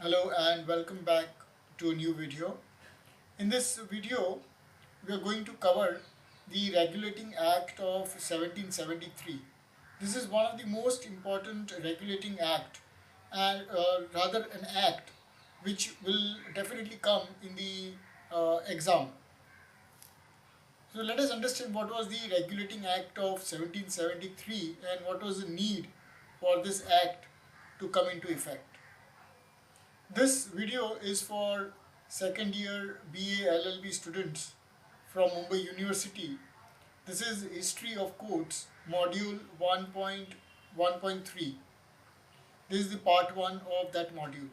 Hello and welcome back to a new video. In this video, we are going to cover the Regulating Act of 1773. This is one of the most important regulating act and rather an act which will definitely come in the exam. So let us understand what was the Regulating Act of 1773 and what was the need for this act to come into effect. This video is for second year BA LLB students from Mumbai University. This is History of Courts, Module 1.1.3. This is the part 1 of that module.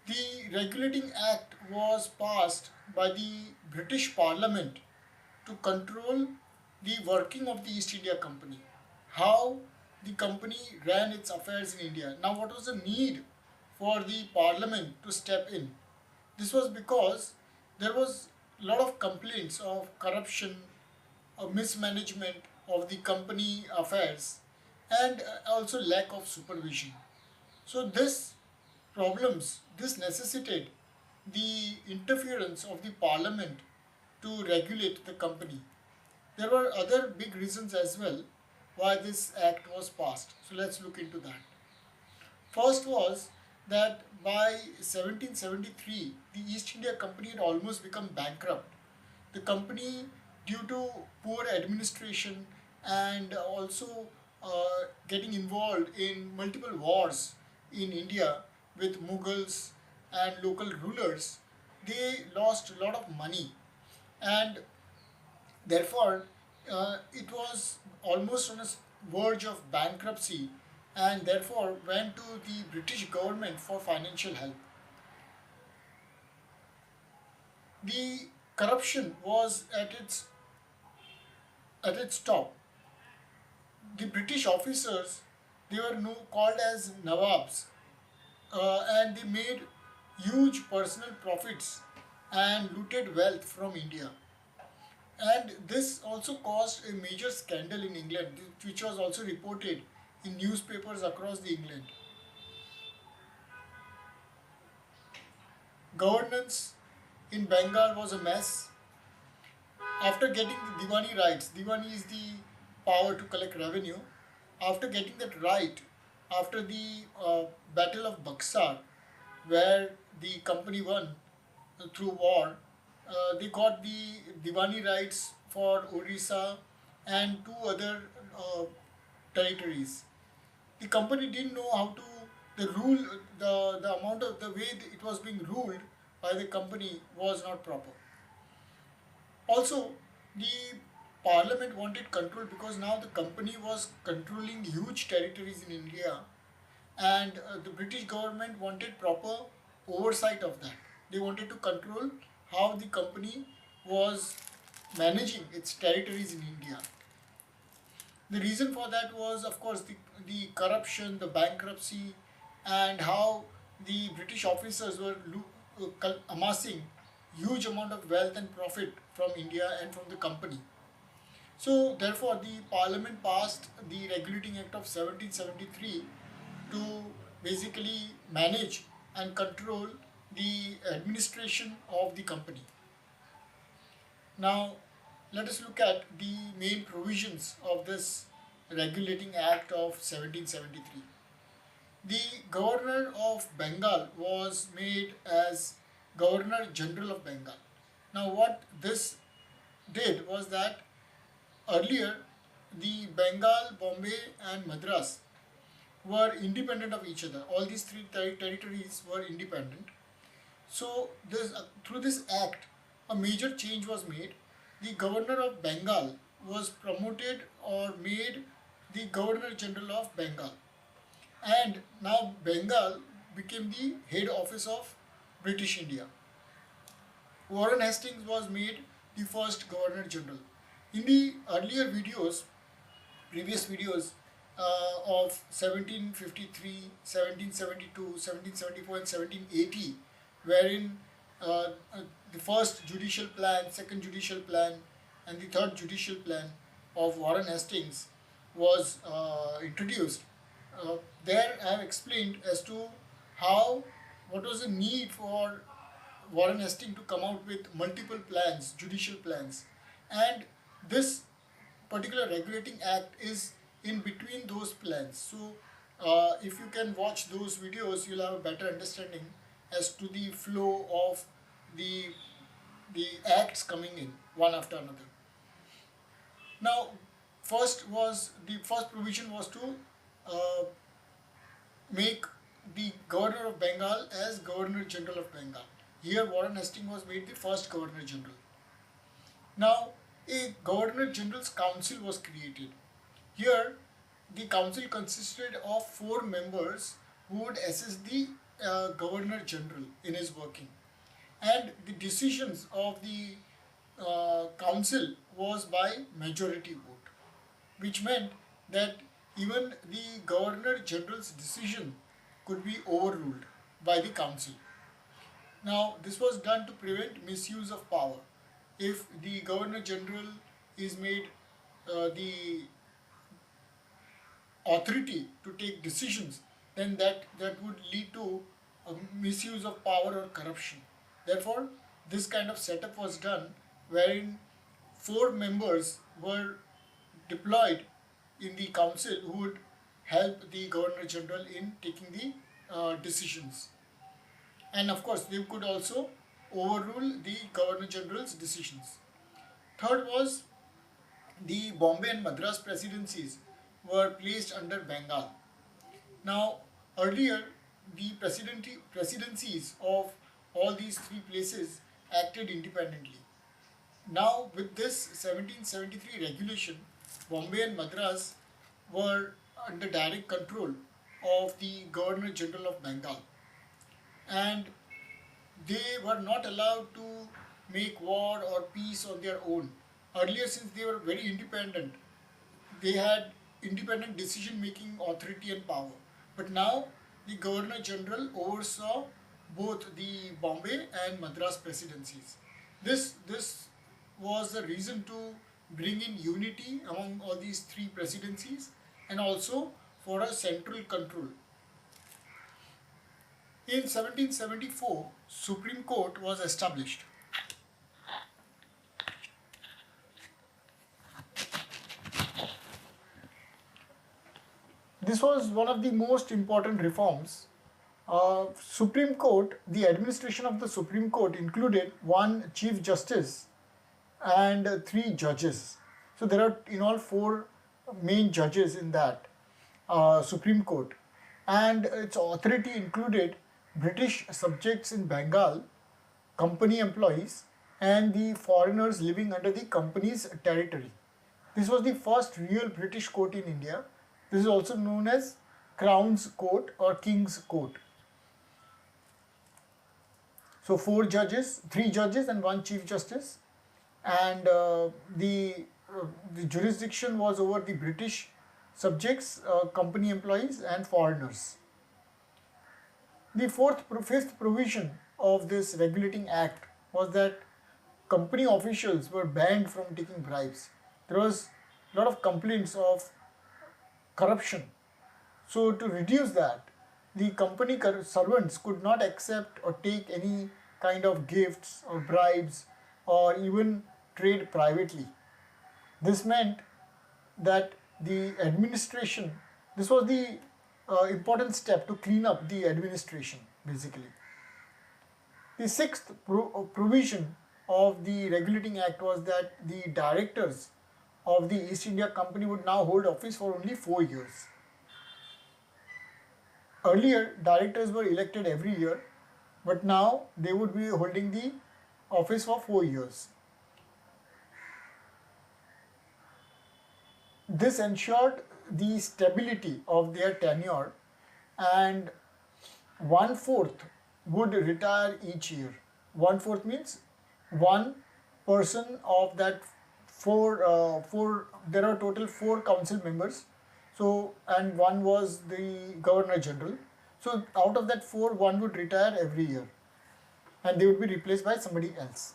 The Regulating Act was passed by the British Parliament to control the working of the East India Company, how the company ran its affairs in India. Now, what was the need for the Parliament to step in? This was because there was a lot of complaints of corruption, of mismanagement of the company affairs, and also lack of supervision. So this necessitated the interference of the Parliament to regulate the company. There were other big reasons as well why this act was passed. So let's look into that. First was that by 1773, the East India Company had almost become bankrupt. The company, due to poor administration and also getting involved in multiple wars in India with Mughals and local rulers, they lost a lot of money, and therefore it was almost on a verge of bankruptcy, and therefore went to the British government for financial help. The corruption was at its top. The British officers, they were called as Nawabs, and they made huge personal profits and looted wealth from India. And this also caused a major scandal in England, which was also reported in newspapers across the England. Governance in Bengal was a mess. After getting the Diwani rights, Diwani is the power to collect revenue. After getting that right, after the Battle of Buxar, where the company won through war, they got the Diwani rights for Orissa and two other uh, territories. The company didn't know how to the rule the amount of the way it was being ruled by the company was not proper. Also, the parliament wanted control because now the company was controlling huge territories in India, and the British government wanted proper oversight of that. They wanted to control how the company was managing its territories in India. The reason for that was, of course, the corruption, the bankruptcy, and how the British officers were amassing huge amount of wealth and profit from India and from the company. So, therefore, the Parliament passed the Regulating Act of 1773 to basically manage and control the administration of the company. Now, let us look at the main provisions of this Regulating Act of 1773. The Governor of Bengal was made as Governor General of Bengal. Now, what this did was that earlier the Bengal, Bombay, and Madras were independent of each other. All these three territories were independent. So, through this act, a major change was made. The Governor of Bengal was promoted or made the Governor General of Bengal, and now Bengal became the head office of British India. Warren Hastings was made the first Governor General. In the earlier videos, previous videos of 1753, 1772, 1774 and 1780, wherein the first judicial plan, second judicial plan and the third judicial plan of Warren Hastings was introduced. There I have explained as to how, what was the need for Warren Hastings to come out with multiple plans, judicial plans, and this particular regulating act is in between those plans. So, if you can watch those videos, you'll have a better understanding as to the flow of the the acts coming in one after another. Now, the first provision was to uh, make the Governor of Bengal as Governor General of Bengal. Here, Warren Hastings was made the first Governor General. Now, a Governor General's Council was created. Here, the council consisted of four members who would assist the Governor General in his working. And the decisions of the council was by majority vote, which meant that even the Governor General's decision could be overruled by the council. Now, this was done to prevent misuse of power. If the Governor General is made the authority to take decisions, then that would lead to a misuse of power or corruption. Therefore, this kind of setup was done wherein four members were deployed in the council who would help the Governor General in taking the decisions. And of course, they could also overrule the Governor General's decisions. Third was the Bombay and Madras presidencies were placed under Bengal. Now, earlier, the presidencies of all these three places acted independently. Now, with this 1773 regulation, Bombay and Madras were under direct control of the Governor General of Bengal, and they were not allowed to make war or peace on their own. Earlier, since they were very independent, they had independent decision making authority and power. But now the Governor General oversaw both the Bombay and Madras presidencies. This was the reason to bring in unity among all these three presidencies and also for a central control. In 1774, Supreme Court was established. This was one of the most important reforms. Supreme Court, the administration of the Supreme Court included one Chief Justice and three judges. So there are in all four main judges in that Supreme Court, and its authority included British subjects in Bengal, company employees, and the foreigners living under the company's territory. This was the first real British court in India. This is also known as Crown's Court or King's Court. So three judges and one Chief Justice, and the jurisdiction was over the British subjects, company employees, and foreigners. The fifth provision of this regulating act was that company officials were banned from taking bribes. There was a lot of complaints of corruption. So to reduce that, the company servants could not accept or take any kind of gifts or bribes or even trade privately. This meant that the administration, this was the important step to clean up the administration basically. The sixth provision of the regulating act was that the directors of the East India Company would now hold office for only 4 years. Earlier, directors were elected every year, but now they would be holding the office for 4 years. This ensured the stability of their tenure, and 1/4 would retire each year. 1/4 means one person of that there are total 4 council members, so, and one was the Governor General. So out of that 4, one would retire every year and they would be replaced by somebody else.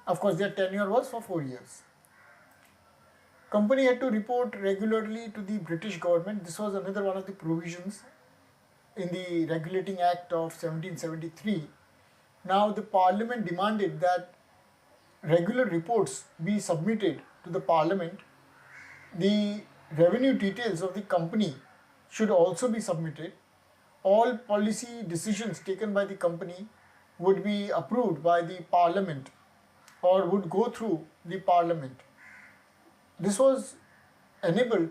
Of course, their tenure was for 4 years. Company had to report regularly to the British government. This was another one of the provisions. in the Regulating Act of 1773, now the Parliament demanded that regular reports be submitted to the Parliament. The revenue details of the company should also be submitted. All policy decisions taken by the company would be approved by the Parliament or would go through the Parliament. This was enabled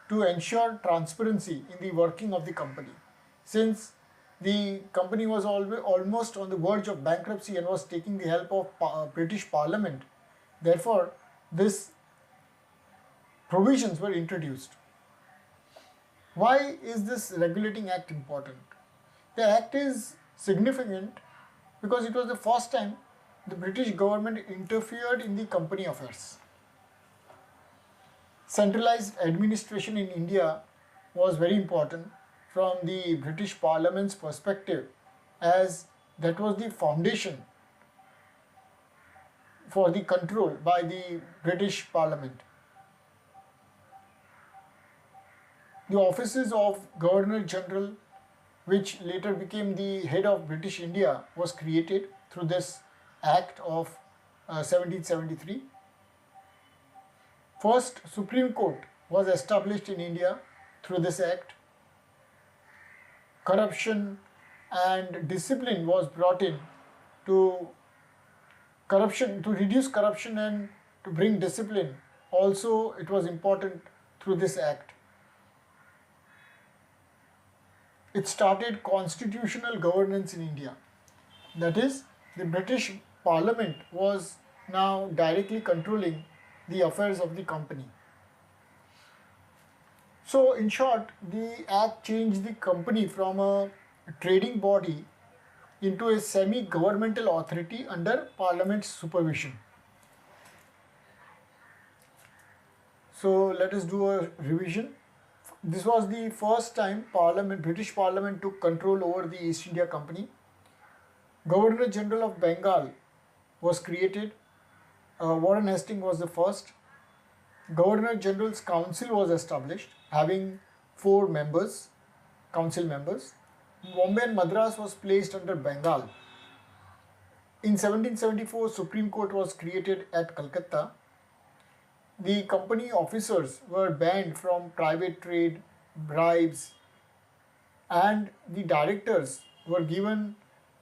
to ensure transparency in the working of the company. Since the company was almost on the verge of bankruptcy and was taking the help of British Parliament, therefore, these provisions were introduced. Why is this Regulating Act important? The Act is significant because it was the first time the British government interfered in the company affairs. Centralized administration in India was very important from the British Parliament's perspective, as that was the foundation for the control by the British Parliament. The offices of Governor General, which later became the head of British India, was created through this Act of 1773. First Supreme Court was established in India through this Act. Corruption and discipline was brought in to reduce corruption and to bring discipline. Also, it was important through this Act. It started constitutional governance in India. That is, the British Parliament was now directly controlling the affairs of the company. So, in short, the Act changed the company from a trading body into a semi-governmental authority under Parliament's supervision. So, let us do a revision. This was the first time British Parliament took control over the East India Company. Governor General of Bengal was created. Warren Hastings was the first. Governor General's Council was established, having 4 council members. Bombay and Madras was placed under Bengal. In 1774, Supreme Court was created at Calcutta. The company officers were banned from private trade, bribes, and the directors were given,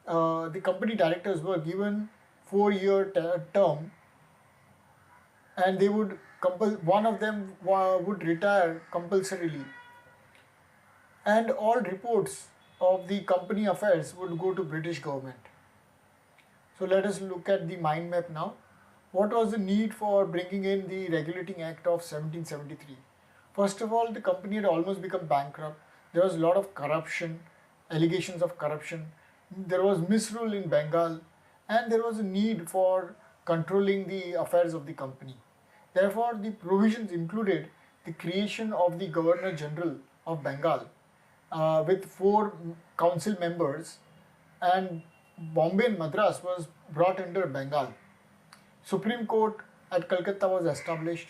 the company directors were given 4-year term, and they would one of them would retire compulsorily, and all reports of the company affairs would go to British government. So let us look at the mind map now. What was the need for bringing in the Regulating Act of 1773? First of all, the company had almost become bankrupt. There was a lot of corruption, allegations of corruption. There was misrule in Bengal, and there was a need for controlling the affairs of the company. Therefore, the provisions included the creation of the Governor General of Bengal with 4 council members, and Bombay and Madras was brought under Bengal. Supreme Court at Calcutta was established.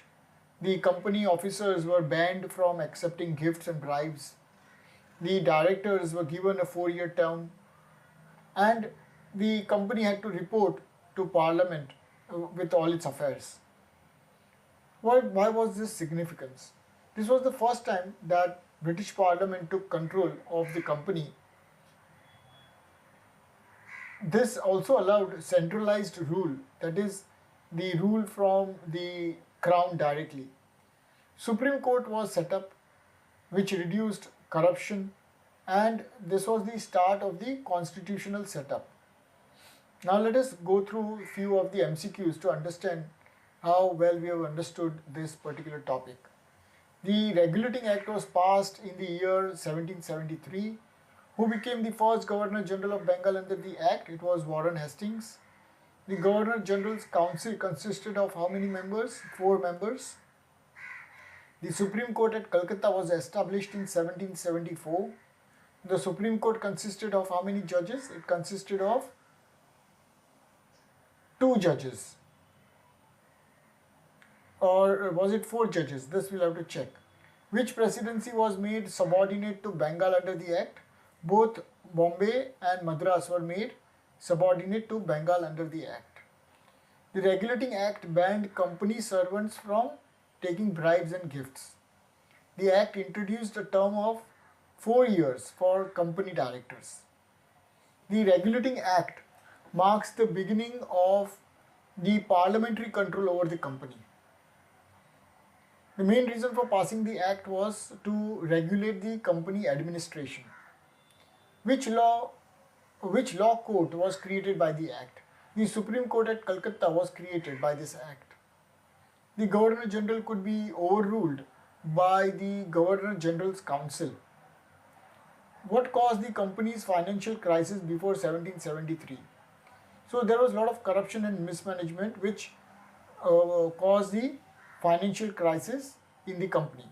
The company officers were banned from accepting gifts and bribes. The directors were given a 4-year term, and the company had to report to Parliament with all its affairs. Why was this significance? This was the first time that British Parliament took control of the company. This also allowed centralized rule, that is, the rule from the Crown directly. Supreme Court was set up, which reduced corruption, and this was the start of the constitutional setup. Now let us go through a few of the MCQs to understand how well we have understood this particular topic. The Regulating Act was passed in the year 1773. Who became the first Governor General of Bengal under the Act? It was Warren Hastings. The Governor General's Council consisted of how many members? 4 members. The Supreme Court at Calcutta was established in 1774. The Supreme Court consisted of how many judges? It consisted of 2 judges. Or was it 4 judges? This we'll have to check. Which presidency was made subordinate to Bengal under the Act? Both Bombay and Madras were made subordinate to Bengal under the Act. The Regulating Act banned company servants from taking bribes and gifts. The Act introduced a term of 4 years for company directors. The Regulating Act marks the beginning of the parliamentary control over the company. The main reason for passing the Act was to regulate the company administration. Which law court was created by the Act? The Supreme Court at Calcutta was created by this Act. The Governor General could be overruled by the Governor General's Council. What caused the company's financial crisis before 1773? So there was a lot of corruption and mismanagement which caused the financial crisis in the company.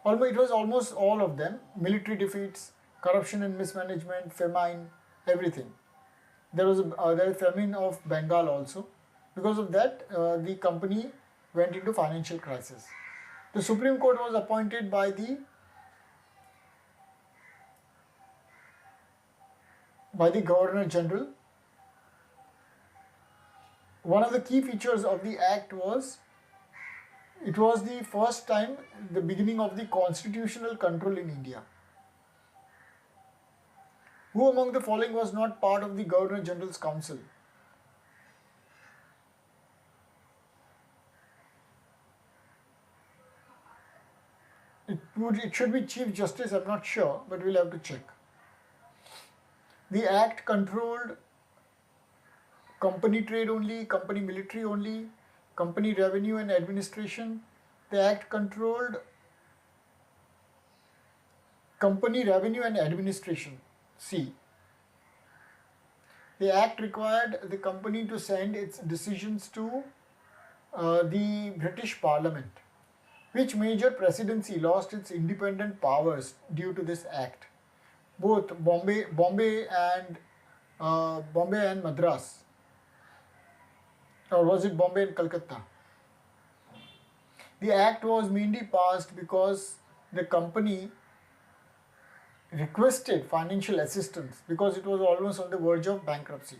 It was almost all of them: military defeats, corruption and mismanagement, famine, everything. There was a famine of Bengal also. Because of that, the company went into financial crisis. The Supreme Court was appointed by the Governor General. One of the key features of the Act was it was the first time, the beginning of the constitutional control in India. Who among the following was not part of the Governor General's Council? It should be Chief Justice, I'm not sure, but we'll have to check. The Act controlled company trade only, company military only, company revenue and administration. The Act controlled company revenue and administration. C. The Act required the company to send its decisions to the British Parliament. Which major presidency lost its independent powers due to this Act? Both Bombay and Madras, or was it Bombay and Calcutta? The Act was mainly passed because the company requested financial assistance because it was almost on the verge of bankruptcy.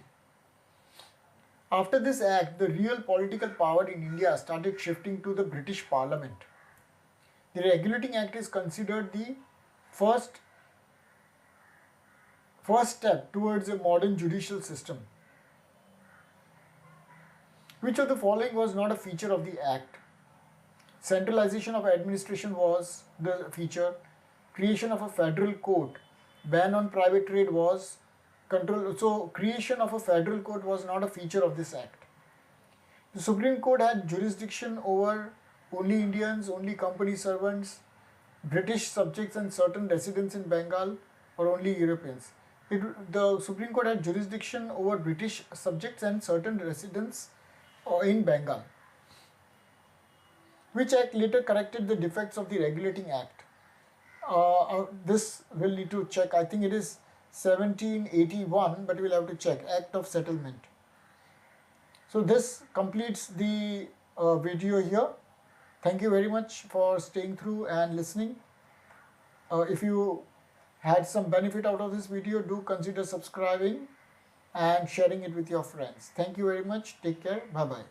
After this Act, the real political power in India started shifting to the British Parliament. The Regulating Act is considered the first step towards a modern judicial system. Which of the following was not a feature of the Act? Centralisation of administration was the feature. Creation of a federal court. Ban on private trade was control. So creation of a federal court was not a feature of this Act. The Supreme Court had jurisdiction over only Indians, only company servants, British subjects and certain residents in Bengal, or only Europeans. The Supreme Court had jurisdiction over British subjects and certain residents in Bengal. Which Act later corrected the defects of the Regulating Act? This we'll need to check. I think it is 1781, but we'll have to check. Act of Settlement. So this completes the video here. Thank you very much for staying through and listening. If you had some benefit out of this video, do consider subscribing and sharing it with your friends. Thank you very much. Take care. Bye-bye.